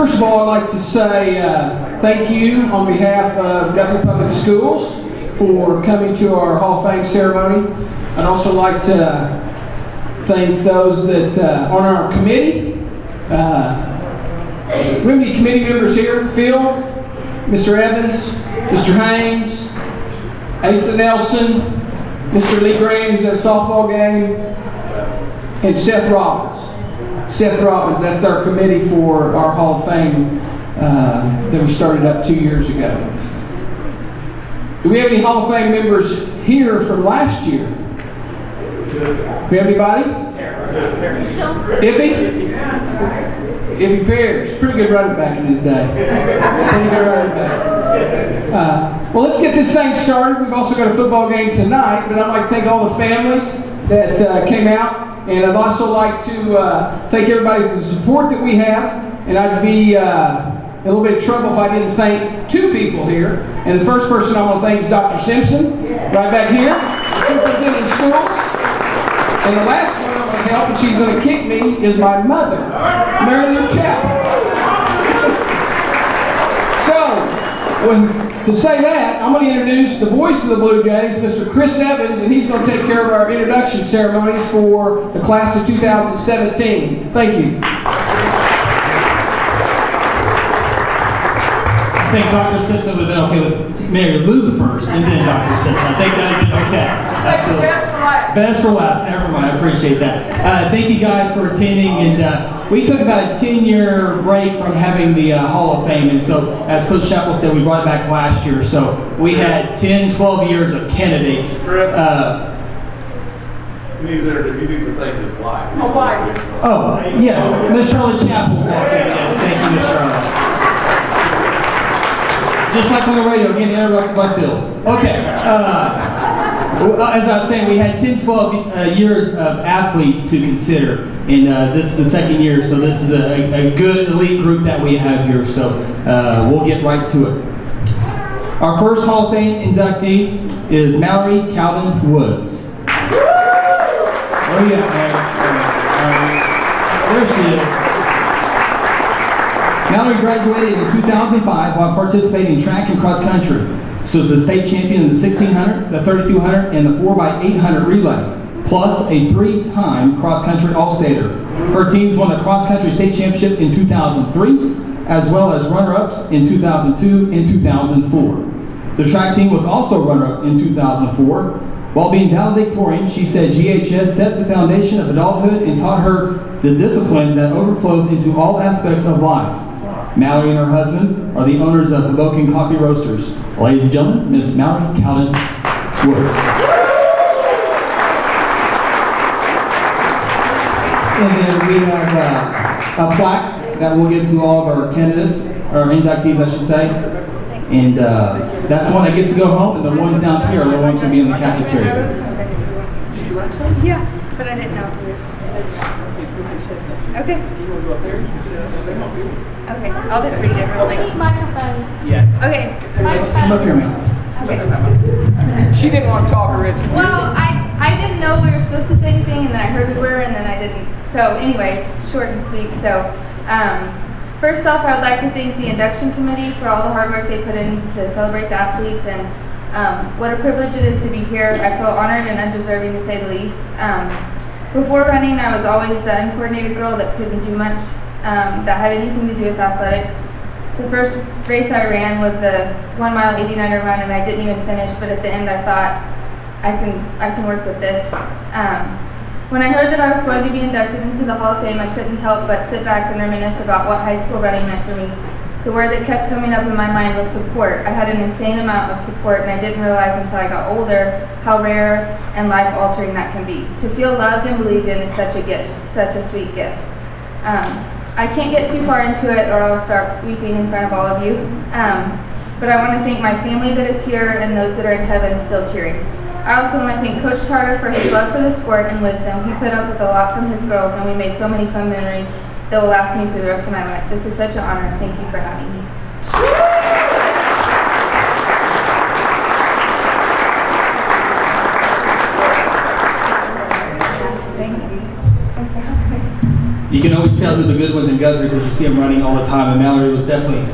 First of all, I'd like to say thank you on behalf of Guthrie Public Schools for coming to our Hall of Fame ceremony. I'd also like to thank those that on our committee. We have any committee members here? Phil, Mr. Evans, Mr. Haynes, Asa Nelson, Mr. Lee Green, who's at a softball game, and Seth Robbins. Seth Robbins, that's our committee for our Hall of Fame that we started up 2 years ago. Do we have any Hall of Fame members here from last year? Do we have anybody? Iffy? Iffy Parrish, pretty good running back in his day. Pretty good running back. Well, let's get this thing started. We've also got a football game tonight, but I'd like to thank all the families that came out. And I'd also like to thank everybody for the support that we have. And I'd be a little bit of trouble if I didn't thank two people here. And the first person I want to thank is Dr. Simpson, right back here, superintendent of schools. And the last one I'm going to help, and she's going to kick me, is my mother, Marilyn Chapel. So, to say that, I'm going to introduce the voice of the Blue Jays, Mr. Chris Evans, and he's going to take care of our introduction ceremonies for the class of 2017. Thank you. I think Dr. Simpson would have been okay with Mary Lou first, and then Dr. Simpson. I think that would have been okay. Absolutely. Best for last. Never mind. I appreciate that. Thank you guys for attending, and we took about a 10-year break from having the Hall of Fame, and so as Coach Chappell said, we brought it back last year. So we had 10, 12 years of candidates. He needs to thank his wife. Oh, yes. Miss Charlotte Chappell walked in. Yes, thank you, Miss Charlotte. Just like on the radio, getting interrupted by Phil. Okay. As I was saying, we had 10, 12 years of athletes to consider, and this is the second year, so this is a good elite group that we have here, so we'll get right to it. Our first Hall of Fame inductee is Mallory Cowden Woods. Oh yeah, there she is. Mallory graduated in 2005 while participating in track and cross country. So is a state champion in the 1600, the 3200, and the 4x800 relay, plus a 3-time cross-country all-stater. Her teams won the cross-country state championship in 2003, as well as runner-ups in 2002 and 2004. The track team was also runner-up in 2004. While being valedictorian, she said GHS set the foundation of adulthood and taught her the discipline that overflows into all aspects of life. Mallory and her husband are the owners of Hoboken Coffee Roasters. Ladies and gentlemen, Miss Mallory Cowden Woods. And then we have a plaque that we'll give to all of our candidates, or inductees I should say. And that's the one that gets to go home, and the ones down here are the ones going to be in the cafeteria. Yeah, but I didn't know. Okay. Okay, I'll just read it real quick. Microphone. Yeah. Okay. Come up here, man. Okay. She didn't want to talk originally. Well, I didn't know we were supposed to say anything, and then I heard we were, and then I didn't. So anyway, it's short and sweet. So first off, I would like to thank the induction committee for all the hard work they put in to celebrate the athletes, and what a privilege it is to be here. I feel honored and undeserving to say the least. Before running, I was always the uncoordinated girl that couldn't do much that had anything to do with athletics. The first race I ran was the 1 mile 89er run, and I didn't even finish, but at the end I thought, I can work with this. When I heard that I was going to be inducted into the Hall of Fame, I couldn't help but sit back and reminisce about what high school running meant for me. The word that kept coming up in my mind was support. I had an insane amount of support, and I didn't realize until I got older how rare and life-altering that can be. To feel loved and believed in is such a gift, such a sweet gift. I can't get too far into it or I'll start weeping in front of all of you. But I want to thank my family that is here and those that are in heaven still cheering. I also want to thank Coach Carter for his love for the sport and wisdom. He put up with a lot from his girls, and we made so many fun memories that will last me through the rest of my life. This is such an honor. Thank you for having me. Thank you. You can always tell who the good ones in Guthrie because you see them running all the time, and Mallory was definitely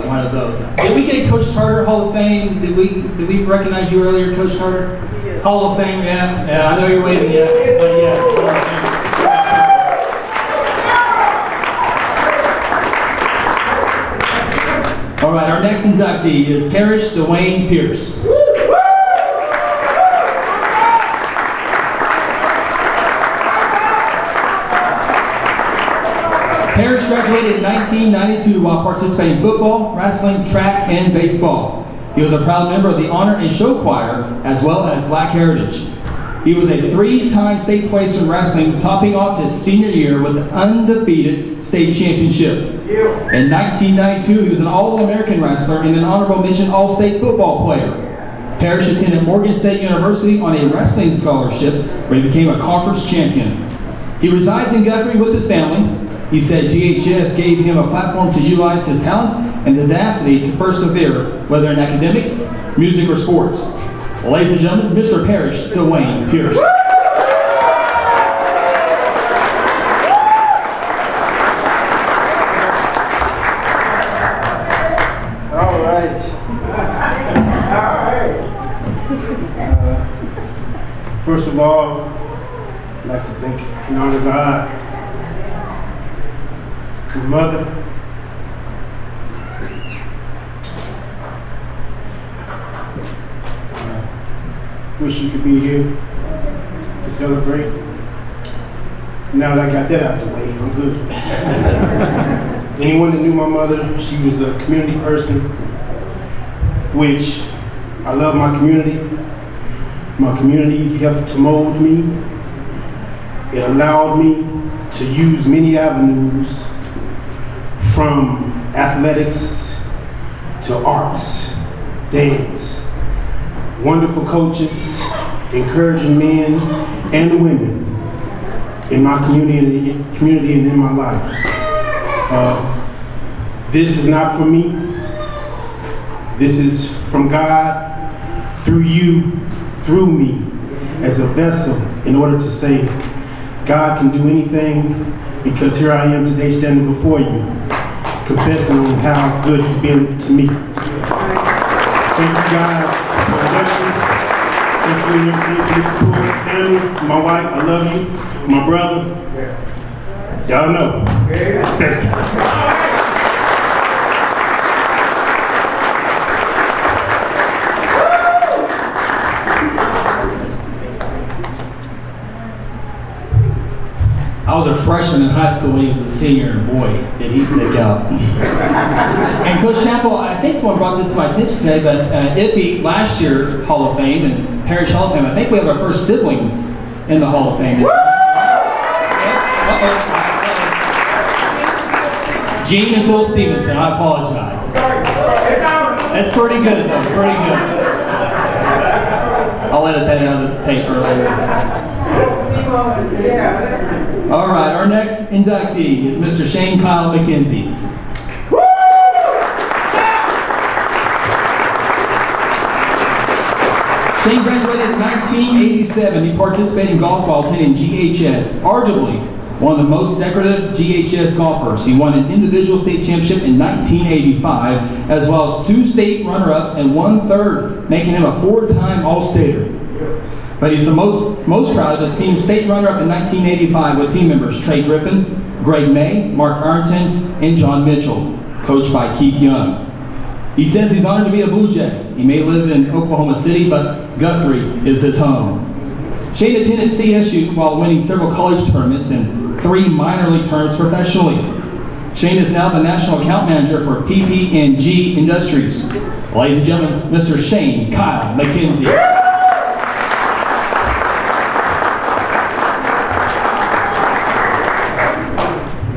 one of those. Did we get Coach Tarter Hall of Fame? Did we recognize you earlier, Coach Tarter? Yes. Hall of Fame, yeah. I know you're waving yes, but yes. Hall of Fame. All right, our next inductee is Parrish Dewayne Pierce. Parrish graduated in 1992 while participating in football, wrestling, track, and baseball. He was a proud member of the Honor and Show Choir, as well as Black Heritage. He was a 3-time state placer in wrestling, topping off his senior year with an undefeated state championship. In 1992, he was an All-American wrestler and an honorable mention All-State football player. Parrish attended Morgan State University on a wrestling scholarship where he became a conference champion. He resides in Guthrie with his family. He said GHS gave him a platform to utilize his talents and tenacity to persevere, whether in academics, music, or sports. Ladies and gentlemen, Mr. Parrish Dewayne Pierce. All right. First of all, I'd like to thank and honor God, my mother, wish you could be here to celebrate. Now that I got that out the way, I'm good. Anyone that knew my mother, she was a community person, which I love my community. My community helped to mold me. It allowed me to use many avenues, from athletics to arts, dance, wonderful coaches, encouraging men and women in my community and in my life. This is not for me. This is from God through you, through me, as a vessel in order to say, God can do anything, because here I am today standing before you, confessing on how good he's been to me. Thank you guys for the election. Thank you and everything for this tour. Family, my wife, I love you. My brother, y'all know. Thank you. I was a freshman in high school when he was a senior, and boy, did he stick out. And Coach Chappell, I think someone brought this to my attention today, but Iffy, last year, Hall of Fame, and Parrish Hall of Fame, I think we have our first siblings in the Hall of Fame. Gene and Phil Stevenson, I apologize. That's pretty good, though, pretty good. I'll edit that out of the tape earlier. All right, our next inductee is Mr. Shane Kyle McKenzie. Shane graduated in 1987. He participated in golf while attending GHS, arguably one of the most decorative GHS golfers. He won an individual state championship in 1985, as well as 2 state runner-ups and 1/3, making him a 4-time All-Stater. But he's the most proud of his team's state runner-up in 1985 with team members Trey Griffin, Greg May, Mark Arrington, and John Mitchell, coached by Keith Young. He says he's honored to be a Blue Jay. He may live in Oklahoma City, but Guthrie is his home. Shane attended CSU while winning several college tournaments and 3 minor league terms professionally. Shane is now the national account manager for PP&G Industries. Ladies and gentlemen, Mr. Shane Kyle McKenzie.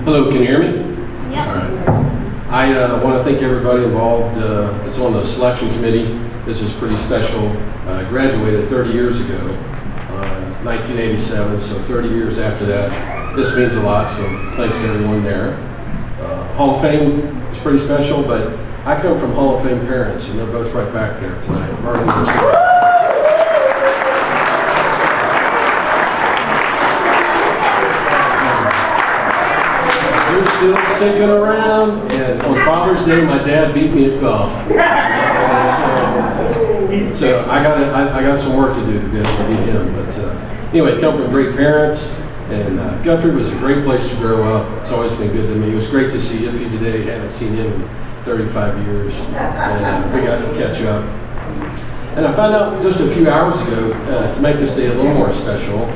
Hello, can you hear me? Yeah. All right. I want to thank everybody involved that's on the selection committee. This is pretty special. I graduated 30 years ago, 1987, so 30 years after that. This means a lot, so thanks to everyone there. Hall of Fame is pretty special, but I come from Hall of Fame parents, and they're both right back there tonight. sticking around, and on Father's Day, my dad beat me at golf. So I got some work to do to be able to beat him. But anyway, come from great parents, and Guthrie was a great place to grow up. It's always been good to me. It was great to see Iffy today. Haven't seen him in 35 years, and we got to catch up. And I found out just a few hours ago, to make this day a little more special,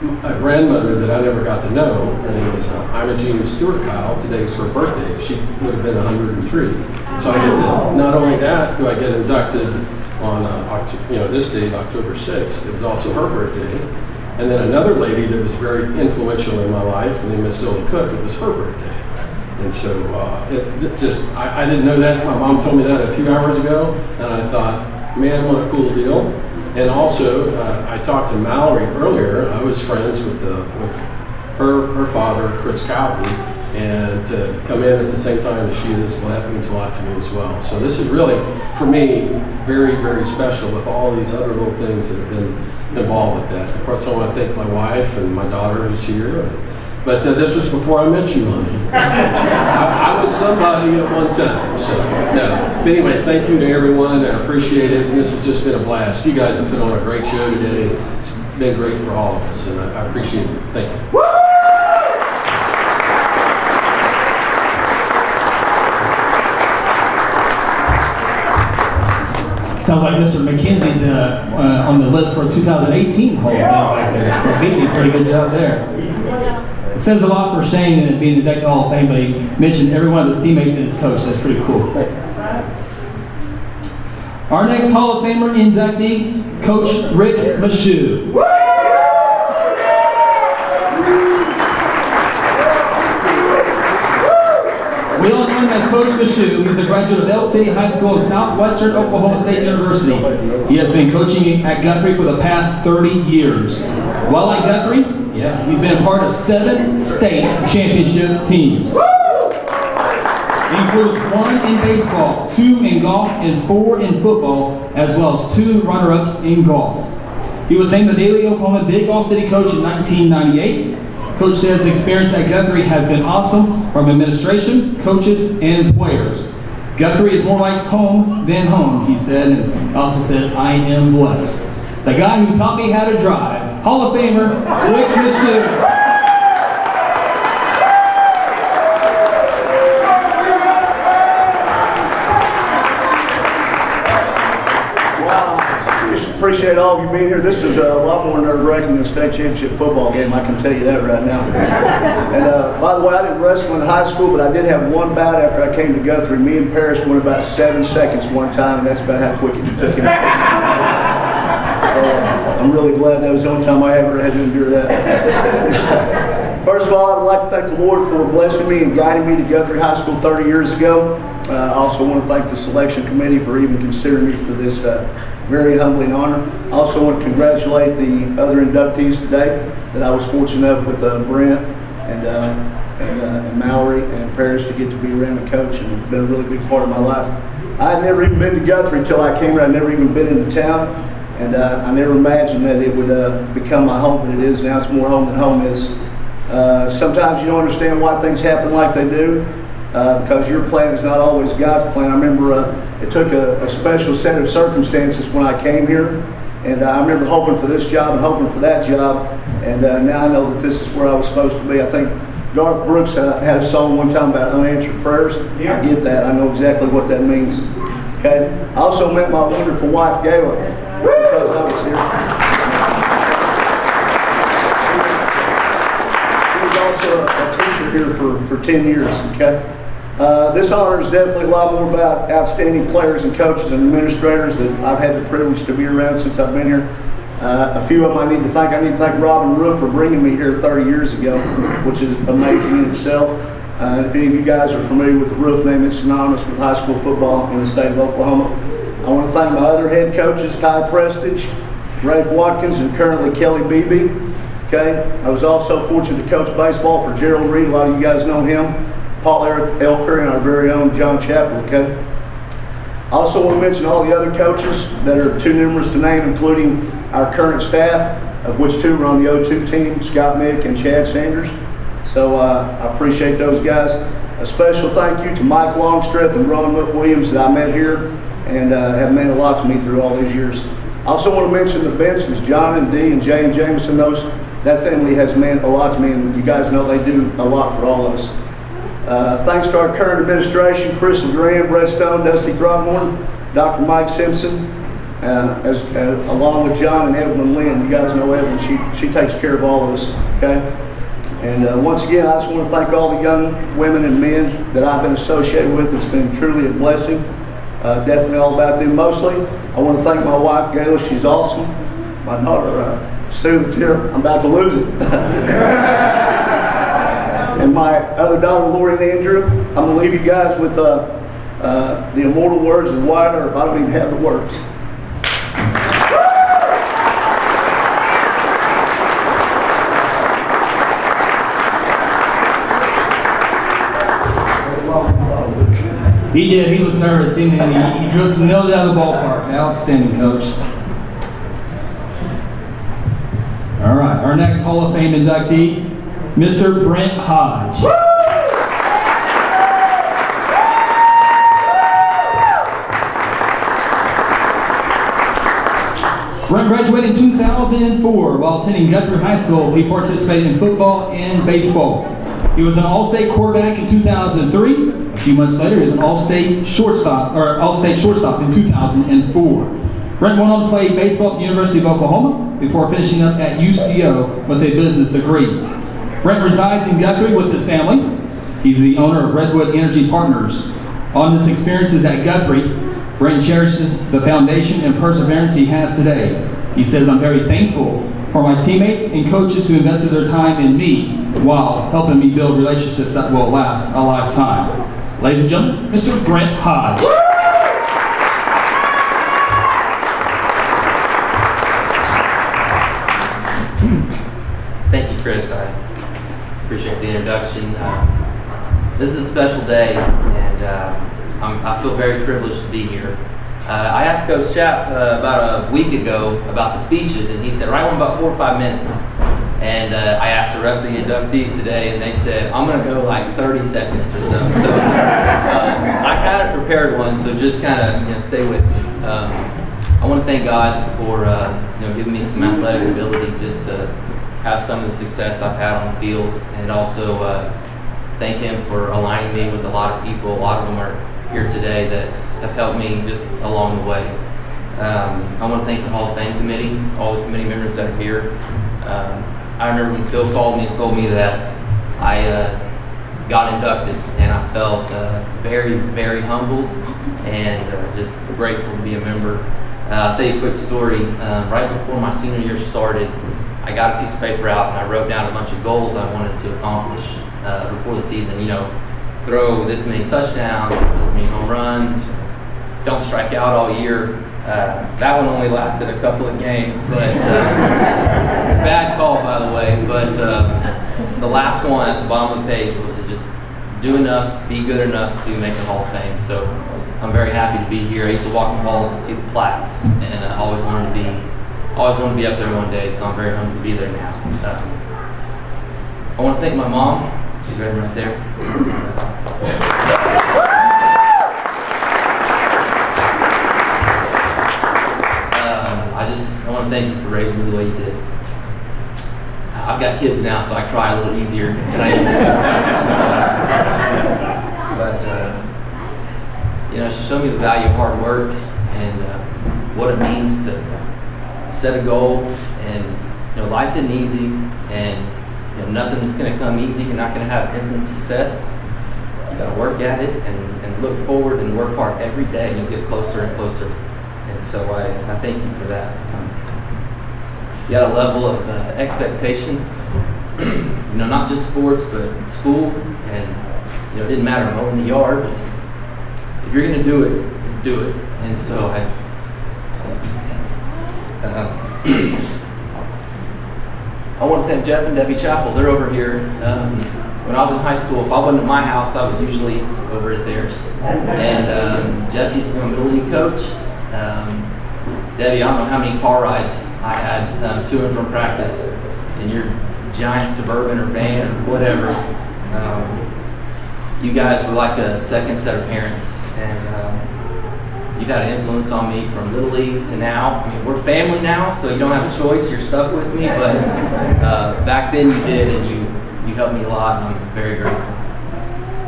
a grandmother that I never got to know, her name is Imogene Stewart Kyle. Today's her birthday. She would have been 103. So I get to, not only that, do I get inducted on this date, October 6th. It was also her birthday. And then another lady that was very influential in my life, named Miss Sylvia Cook, it was her birthday. And so I didn't know that. My mom told me that a few hours ago, and I thought, man, what a cool deal. And also, I talked to Mallory earlier. I was friends with her father, Chris Cowden, and to come in at the same time as she is, well, that means a lot to me as well. So this is really, for me, very, very special with all these other little things that have been involved with that. Of course, I want to thank my wife and my daughter who's here. But this was before I met you, honey. I was somebody at one time, so no. But anyway, thank you to everyone. I appreciate it. And this has just been a blast. You guys have put on a great show today. It's been great for all of us, and I appreciate it. Thank you. Sounds like Mr. McKenzie's on the list for 2018 Hall of Fame back there. He did a pretty good job there. It says a lot for Shane being inducted to Hall of Fame, but he mentioned every one of his teammates and his coach. That's pretty cool. Our next Hall of Famer inductee, Coach Ric Meshew. Well known as Coach Meshew, he's a graduate of Elk City High School and Southwestern Oklahoma State University. He has been coaching at Guthrie for the past 30 years. While at Guthrie, he's been a part of 7 state championship teams. He includes 1 in baseball, 2 in golf, and 4 in football, as well as 2 runner-ups in golf. He was named the Daily Oklahoma Big All-City Coach in 1998. Coach says the experience at Guthrie has been awesome from administration, coaches, and players. Guthrie is more like home than home, he said, and also said, I am blessed. The guy who taught me how to drive, Hall of Famer, Ric Meshew. Appreciate all of you being here. This is a lot more nerve-wracking than a state championship football game, I can tell you that right now. And by the way, I didn't wrestle in high school, but I did have one bout after I came to Guthrie. Me and Parrish went about 7 seconds one time, and that's about how quick it took him. I'm really glad that was the only time I ever had to endure that. First of all, I would like to thank the Lord for blessing me and guiding me to Guthrie High School 30 years ago. I also want to thank the selection committee for even considering me for this very humbling honor. I also want to congratulate the other inductees today that I was fortunate with Brent and Mallory and Parrish to get to be around and coach, and it's been a really big part of my life. I had never even been to Guthrie until I came here. I'd never even been into town, and I never imagined that it would become my home, but it is now. It's more home than home is. Sometimes you don't understand why things happen like they do. Because your plan is not always God's plan. I remember it took a special set of circumstances when I came here, and I remember hoping for this job and hoping for that job, and now I know that this is where I was supposed to be. I think Garth Brooks had a song one time about unanswered prayers. I get that. I know exactly what that means. Okay. I also met my wonderful wife, Gayla, because I was here. She was also a teacher here for 10 years. Okay. This honor is definitely a lot more about outstanding players and coaches and administrators that I've had the privilege to be around since I've been here. A few of them I need to thank. I need to thank Robin Roof for bringing me here 30 years ago, which is amazing in itself. If any of you guys are familiar with the Roof name, it's synonymous with high school football in the state of Oklahoma. I want to thank my other head coaches, Ty Prestige, Rafe Watkins, and currently Kelly Beebe. Okay. I was also fortunate to coach baseball for Gerald Reed. A lot of you guys know him. Paul Elker, and our very own John Chappell, okay? I also want to mention all the other coaches that are too numerous to name, including our current staff, of which 2 are on the O2 team, Scott Mick and Chad Sanders. So I appreciate those guys. A special thank you to Mike Longstreth and Ron Williams that I met here and have meant a lot to me through all these years. I also want to mention the Bensons, John and Dee and Jay and Jameson. That family has meant a lot to me, and you guys know they do a lot for all of us. Thanks to our current administration, Chris Graham, Brett Stone, Dusty Throckmorton, Dr. Mike Simpson, along with John and Evelyn Lynn. You guys know Evelyn, she takes care of all of us, okay? And once again, I just want to thank all the young women and men that I've been associated with. It's been truly a blessing. Definitely all about them mostly. I want to thank my wife, Gayla. She's awesome. My daughter, Sue, that's here. I'm about to lose it. And my other daughter, Lori and Andrew. I'm going to leave you guys with the immortal words of Wyatt Earp. I don't even have the words. He did. He was nervous. He nailed it out of the ballpark. Outstanding, Coach. All right. Our next Hall of Fame inductee, Mr. Brent Hodge. Brent graduated in 2004. While attending Guthrie High School, he participated in football and baseball. He was an All-State quarterback in 2003. A few months later, he was an All-State shortstop in 2004. Brent went on to play baseball at the University of Oklahoma before finishing up at UCO with a business degree. Brent resides in Guthrie with his family. He's the owner of Redwood Energy Partners. On his experiences at Guthrie, Brent cherishes the foundation and perseverance he has today. He says, "I'm very thankful for my teammates and coaches who invested their time in me while helping me build relationships that will last a lifetime." Ladies and gentlemen, Mr. Brent Hodge. Thank you, Chris. I appreciate the introduction. This is a special day, and I feel very privileged to be here. I asked Coach Chapp about a week ago about the speeches, and he said, write one about 4 or 5 minutes. And I asked the rest of the inductees today, and they said, I'm going to go like 30 seconds or so. So I kind of prepared one, so just kind of stay with me. I want to thank God for giving me some athletic ability just to have some of the success I've had on the field, and also thank Him for aligning me with a lot of people. A lot of them are here today that have helped me just along the way. I want to thank the Hall of Fame committee, all the committee members that are here. I remember when Phil called me and told me that I got inducted, and I felt very, very humbled and just grateful to be a member. I'll tell you a quick story. Right before my senior year started, I got a piece of paper out and I wrote down a bunch of goals I wanted to accomplish before the season. Throw this many touchdowns, this many home runs, don't strike out all year. That one only lasted a couple of games, but bad call, by the way. But the last one at the bottom of the page was to just do enough, be good enough to make the Hall of Fame. So I'm very happy to be here. I used to walk the halls and see the plaques, and I always wanted to be up there one day. So I'm very humbled to be there now. I want to thank my mom. She's right there. I want to thank you for raising me the way you did. I've got kids now, so I cry a little easier than I used to. But she showed me the value of hard work and what it means to set a goal. And life isn't easy, and nothing's going to come easy. You're not going to have instant success. You got to work at it and look forward and work hard every day, and you'll get closer and closer. And so I thank you for that. You got a level of expectation, not just sports, but school, and it didn't matter mowing the yard. Just, if you're going to do it, do it. And so I want to thank Jeff and Debbie Chappell. They're over here. When I was in high school, if I wasn't at my house, I was usually over at theirs. And Jeff used to be my middle league coach. Debbie, I don't know how many car rides I had to and from practice, and you're giant Suburban or van or whatever. You guys were like a second set of parents, and you've had an influence on me from Little League to now. I mean, we're family now, so you don't have a choice. You're stuck with me, but back then you did, and you helped me a lot, and I'm very grateful.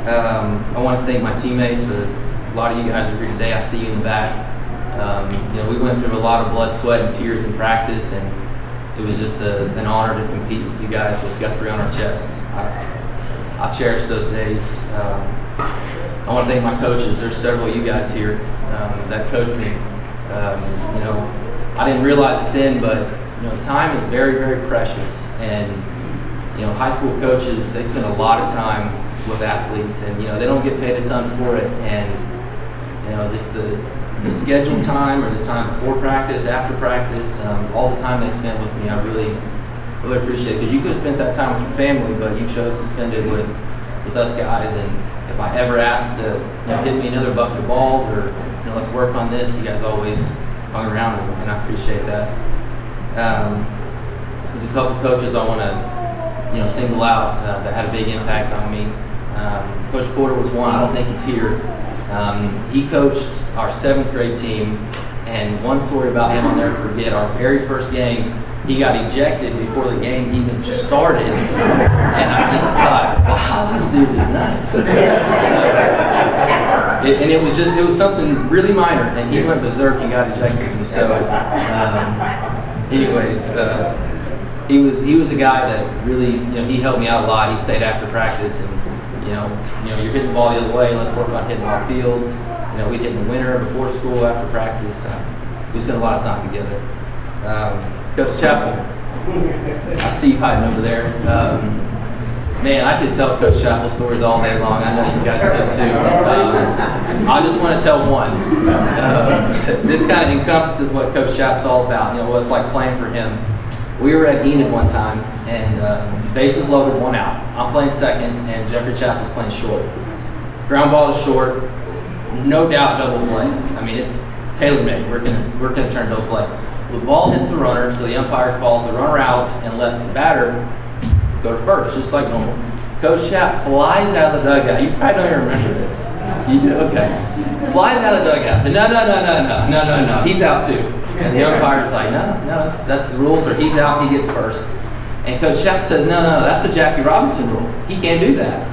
I want to thank my teammates. A lot of you guys are here today. I see you in the back. We went through a lot of blood, sweat, and tears in practice, and it was just an honor to compete with you guys with Guthrie on our chest. I cherish those days. I want to thank my coaches. There's several of you guys here that coached me. I didn't realize it then, but time is very, very precious. And high school coaches, they spend a lot of time with athletes, and they don't get paid a ton for it. And just the scheduled time or the time before practice, after practice, all the time they spent with me, I really appreciate it, because you could have spent that time with your family, but you chose to spend it with us guys. And if I ever asked to hit me another bucket of balls or let's work on this, you guys always hung around, and I appreciate that. There's a couple coaches I want to single out that had a big impact on me. Coach Porter was one. I don't think he's here. He coached our 7th grade team, and one story about him I'll never forget. Our very first game, he got ejected before the game even started, and I just thought, wow, this dude is nuts. And it was something really minor, and he went berserk and got ejected. And so, he was a guy that really, he helped me out a lot. He stayed after practice, and you're hitting the ball the other way. Let's work on hitting our fields. We'd hit in the winter before school, after practice. We spent a lot of time together. Coach Chappell, I see you hiding over there. Man, I could tell Coach Chappell stories all day long. I know you guys could too. I just want to tell one. This kind of encompasses what Coach Chappell's all about. What it's like playing for him. We were at Enid one time, and bases loaded, 1 out. I'm playing second, and Jeffrey Chappell's playing short. Ground ball is short, no doubt double play. I mean, it's tailor-made. We're gonna turn double play. The ball hits the runner, so the umpire calls the runner out and lets the batter go to first, just like normal. Coach Chapp flies out of the dugout. You probably don't even remember this. You do? Okay. Flies out of the dugout. Said, no, he's out too. And the umpire's like, no, that's the rules, or he's out, he gets first. And Coach Chapp says, no, that's the Jackie Robinson rule. He can't do that.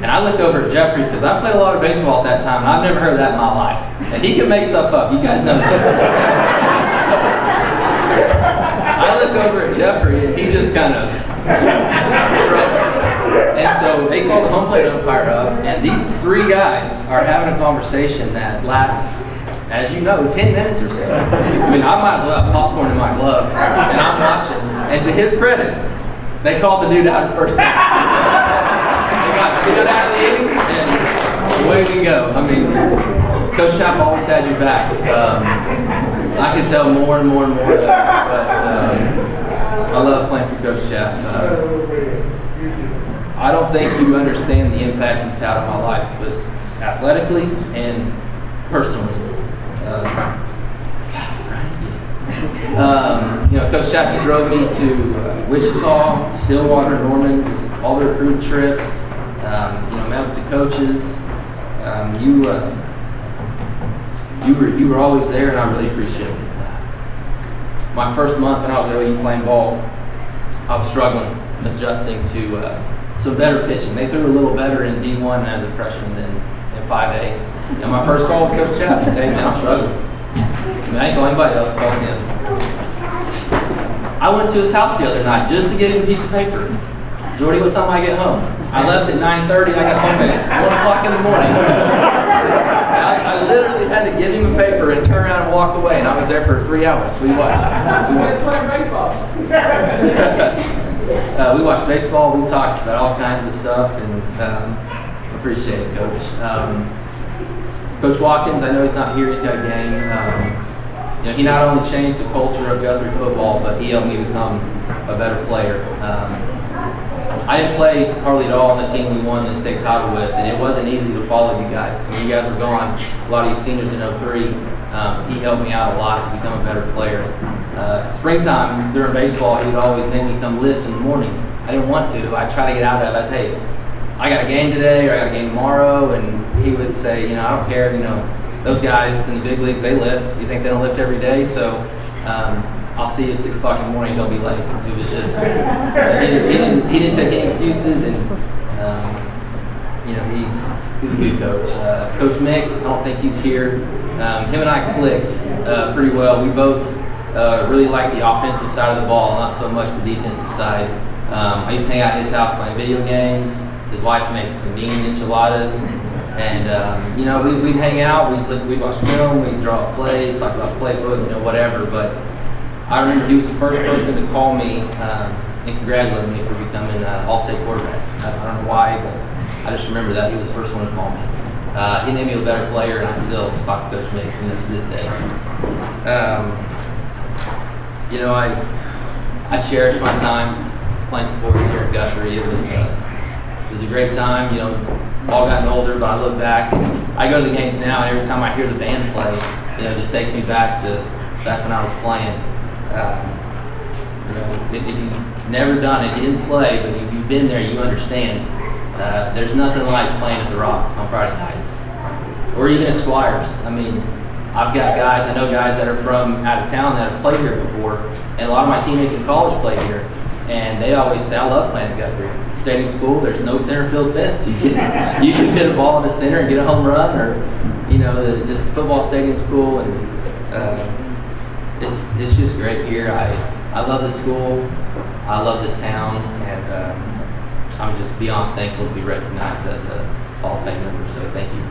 And I look over at Jeffrey, because I played a lot of baseball at that time, and I've never heard that in my life. And he can make stuff up. You guys know this. I look over at Jeffrey, and he just kind of shrugs. And so they call the home plate umpire up, and these 3 guys are having a conversation that lasts, as you know, 10 minutes or so. I mean, I might as well have popcorn in my glove, and I'm watching. And to his credit, they called the dude out at first base. They got out of the inning, and away we go. I mean, Coach Chapp always had your back. I could tell more and more of that, but I love playing for Coach Chapp. I don't think you understand the impact you've had on my life, both athletically and personally. Coach Chapp, he drove me to Wichita, Stillwater, Norman, just all the recruit trips. Met with the coaches. You were always there, and I really appreciate it. My first month when I was OU playing ball, I was struggling, adjusting to some better pitching. They threw a little better in D1 as a freshman than in 5A. And my first call was Coach Chapp. He said, man, I'm struggling. I mean, I ain't calling anybody else, calling him. I went to his house the other night just to get him a piece of paper. Jordy, what time I get home? I left at 9:30. I got home at 1 o'clock in the morning. I literally had to give him a paper and turn around and walk away, and I was there for 3 hours. We watched playing baseball. We watched baseball. We talked about all kinds of stuff, and appreciate it, Coach. Coach Watkins, I know he's not here. He's got a game. He not only changed the culture of Guthrie football, but he helped me become a better player. I didn't play hardly at all on the team we won the state title with, and it wasn't easy to follow you guys. When you guys were gone, a lot of you seniors in 03, he helped me out a lot to become a better player. Springtime, during baseball, he would always make me come lift in the morning. I didn't want to. I try to get out of it. I say, hey, I got a game today or I got a game tomorrow, and he would say, you know, I don't care, you know, those guys in the big leagues, they lift. You think they don't lift every day? So I'll see you at 6 o'clock in the morning, they'll be late. It was just, he didn't take any excuses, and you know, he was a good coach. Coach Mick, I don't think he's here. Him and I clicked pretty well. We both really like the offensive side of the ball, not so much the defensive side. I used to hang out at his house playing video games. His wife made some mean enchiladas, and you know, we'd hang out, we'd watch film, we'd draw up plays, talk about playbook, you know, whatever. But I remember he was the first person to call me and congratulate me for becoming an All-State quarterback. I don't know why, but I just remember that he was the first one to call me. He made me a better player, and I still talk to Coach Mick, you know, to this day. You know, I cherish my time playing sports here at Guthrie. It was a great time. You know, all gotten older, but I look back, and I go to the games now, and every time I hear the band play, you know, it just takes me back when I was playing. You know, if you've never done it, you didn't play, but you've been there, you understand. There's nothing like playing at the Rock on Friday nights, or even at Squires. I mean, I've got guys, I know guys that are from out of town that have played here before, and a lot of my teammates in college played here, and they always say, I love playing at Guthrie. Stadium school, there's no center field fence. You can hit a ball in the center and get a home run, or, you know, just football stadium school, and it's just great here. I love this school, I love this town, and I'm just beyond thankful to be recognized as a Hall of Fame member, so thank you.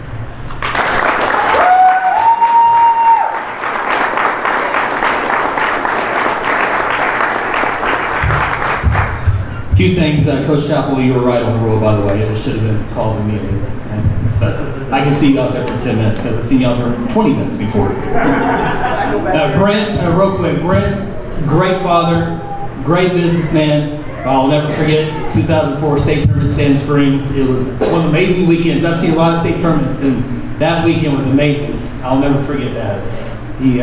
A few things, Coach Chappell, you were right on the rule, by the way. It should have been called immediately. But I can see you out there for 10 minutes, because I've seen you out there for 20 minutes before. Brent, real quick, Brent, great father, great businessman. I'll never forget 2004 state tournament in Sand Springs. It was one of the amazing weekends. I've seen a lot of state tournaments, and that weekend was amazing. I'll never forget that. He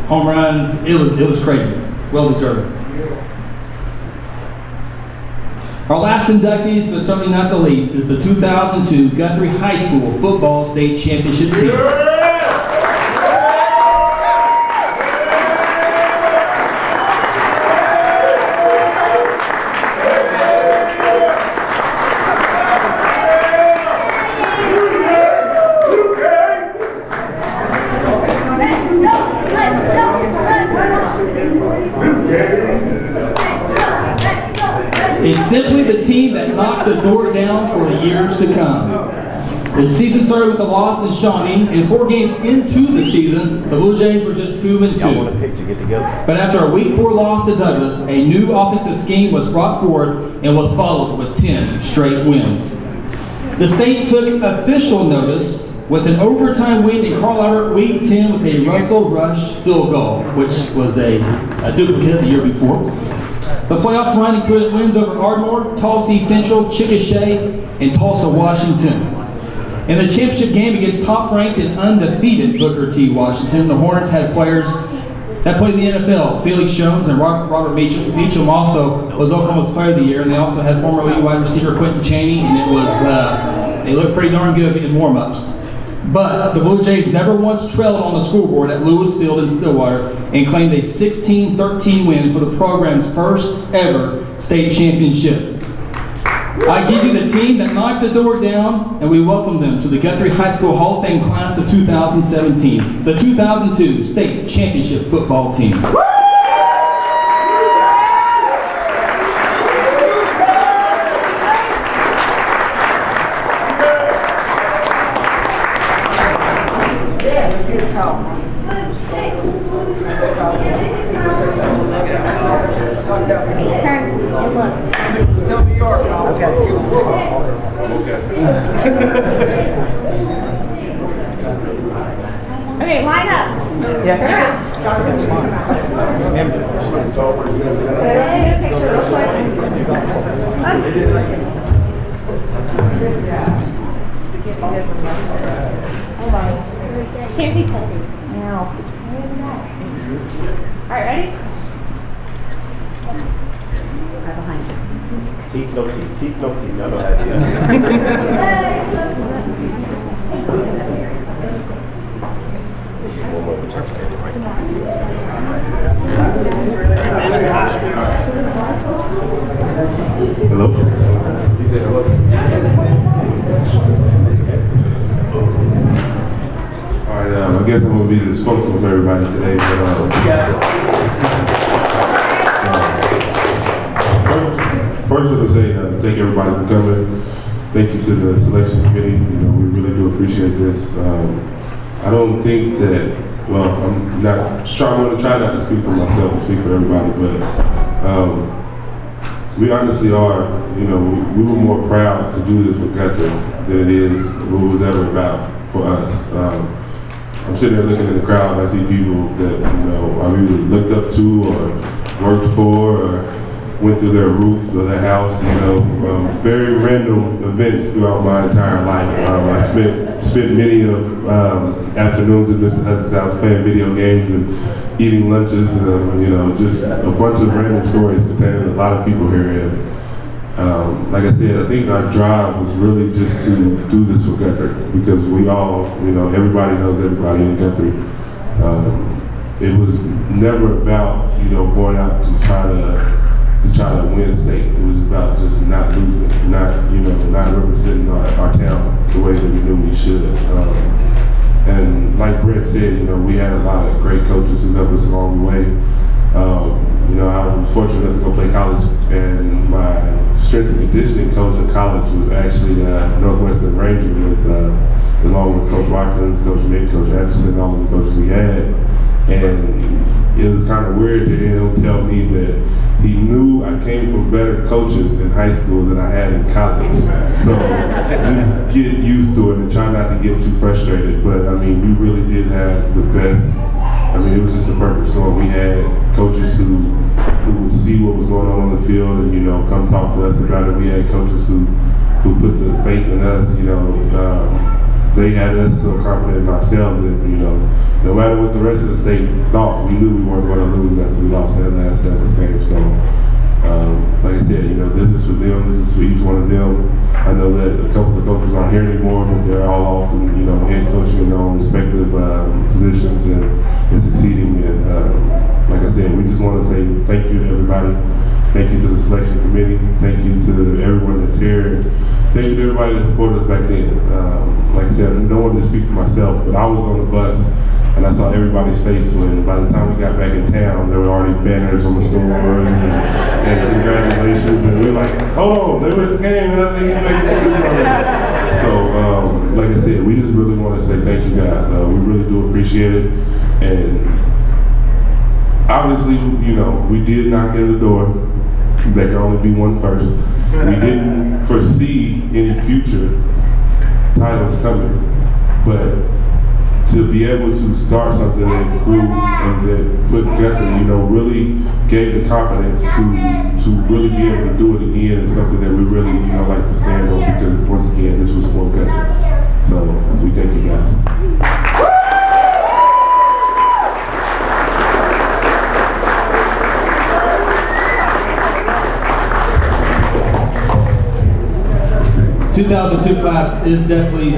home runs, it was crazy. Well deserved. Our last inductees, but certainly not the least, is the 2002 Guthrie High School Football State Championship team. It's simply the team that knocked the door down for the years to come. The season started with a loss in Shawnee, and 4 games into the season, the Blue Jays were just 2-2. But after a Week 4 loss to Douglas, a new offensive scheme was brought forward and was followed with 10 straight wins. The state took official notice with an overtime win in Carl Albert Week 10 with a Russell Rush field goal, which was a duplicate the year before. The playoff run included wins over Ardmore, Tulsa East Central, Chickasha, and Tulsa, Washington. In the championship game against top-ranked and undefeated Booker T. Washington, the Hornets had players that played in the NFL. Felix Jones and Robert Meacham also was Oklahoma's Player of the Year, and they also had former league wide receiver Quentin Chaney, and it was they looked pretty darn good in warm-ups. But the Blue Jays never once trailed on the scoreboard at Lewis Field in Stillwater and claimed a 16-13 win for the program's first ever state championship. I give you the team that knocked the door down, and we welcome them to the Guthrie High School Hall of Fame class of 2017, the 2002 state championship football team. Okay, line up. Yeah. Get a picture real quick. Hold on. Can't see Colby. No. All right, ready? Right behind you. Teeth, no teeth. Teeth, no teeth. I know how to do that. Hello? He said hello. All right, I guess I'm going to be the spokesman for everybody today. First, I'm going to say thank everybody for coming. Thank you to the selection committee. You know, we really do appreciate this. I don't think that, well, I'm going to try not to speak for myself and speak for everybody, but we honestly are, you know, we were more proud to do this with Guthrie than it is what it was ever about for us. I'm sitting there looking in the crowd and I see people that, you know, I've either looked up to or worked for or went through their roof or their house, you know, very random events throughout my entire life. I spent many of afternoons at Mr. Hudson's house playing video games and eating lunches, you know, just a bunch of random stories containing a lot of people here. And like I said, I think our drive was really just to do this for Guthrie because we all, you know, everybody knows everybody in Guthrie. It was never about, you know, going out to try to win state. It was about just not losing, not representing our town the way that we knew we should. And like Brent said, you know, we had a lot of great coaches who helped us along the way. You know, I was fortunate enough to go play college, and my strength and conditioning coach in college was actually Northwestern Ranger along with Coach Watkins, Coach Mick, Coach Atchison, all of the coaches we had. And it was kind of weird to hear him tell me that he knew I came from better coaches in high school than I had in college. So just get used to it and try not to get too frustrated. But I mean, we really did have the best. I mean, it was just a perfect storm. We had coaches who would see what was going on the field and, you know, come talk to us about it. We had coaches who put the faith in us, you know. They had us so confident in ourselves that, you know, no matter what the rest of the state thought, we knew we weren't going to lose as we lost that last Dallas game. So, like I said, you know, this is for them, this is for each one of them. I know that a couple of coaches aren't here anymore, but they're all off and, you know, head coaching in their own respective positions and succeeding. And like I said, we just want to say thank you to everybody. Thank you to the selection committee. Thank you to everyone that's here. Thank you to everybody that supported us back then. Like I said, I don't want to speak for myself, but I was on the bus and I saw everybody's face when by the time we got back in town, there were already banners on the stores and congratulations. And we were like, hold on, they were at the game. So, like I said, we just really want to say thank you guys. We really do appreciate it. And obviously, you know, we did knock in the door. There can only be one first. We didn't foresee any future titles coming, but to be able to start something that grew and that put Guthrie, you know, really gave the confidence to really be able to do it again is something that we really, you know, like to stand on because once again, this was for Guthrie. So we thank you guys. 2002 class is definitely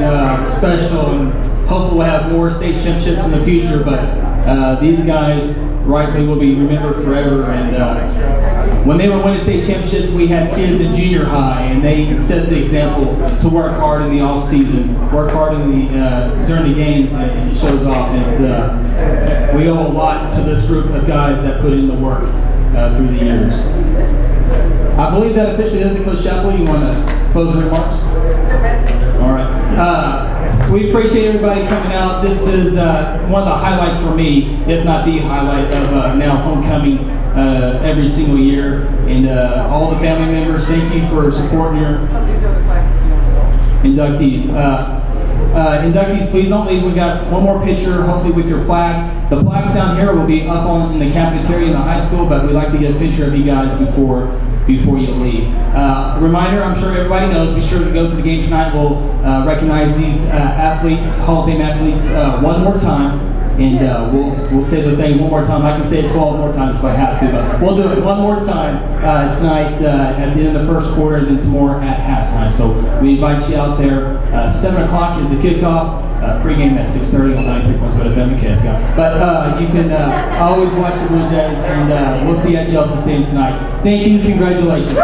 special, and hopefully we'll have more state championships in the future, but these guys rightfully will be remembered forever. And when they were winning state championships, we had kids in junior high, and they set the example to work hard in the off season, work hard in the during the games, and it shows off. It's we owe a lot to this group of guys that put in the work through the years. I believe that officially does it. Coach Shepley, you want to close the remarks? All right. We appreciate everybody coming out. This is one of the highlights for me, if not the highlight of now homecoming every single year. And all the family members, thank you for supporting your inductees. Inductees, please don't leave. We got one more picture, hopefully with your plaque. The plaques down here will be up in the cafeteria in the high school, but we'd like to get a picture of you guys before you leave. Reminder, I'm sure everybody knows, be sure to go to the game tonight. We'll recognize these athletes, Hall of Fame athletes, one more time. and we'll say the thing one more time. I can say it 12 more times if I have to, but we'll do it one more time tonight at the end of the first quarter, and then some more at halftime. So we invite you out there. 7 o'clock is the kickoff. Pre-game at 6:30 on 93.7 FM in Cascade. But you can always watch the Blue Jays, and we'll see you at Jelson Stadium tonight. Thank you. Congratulations.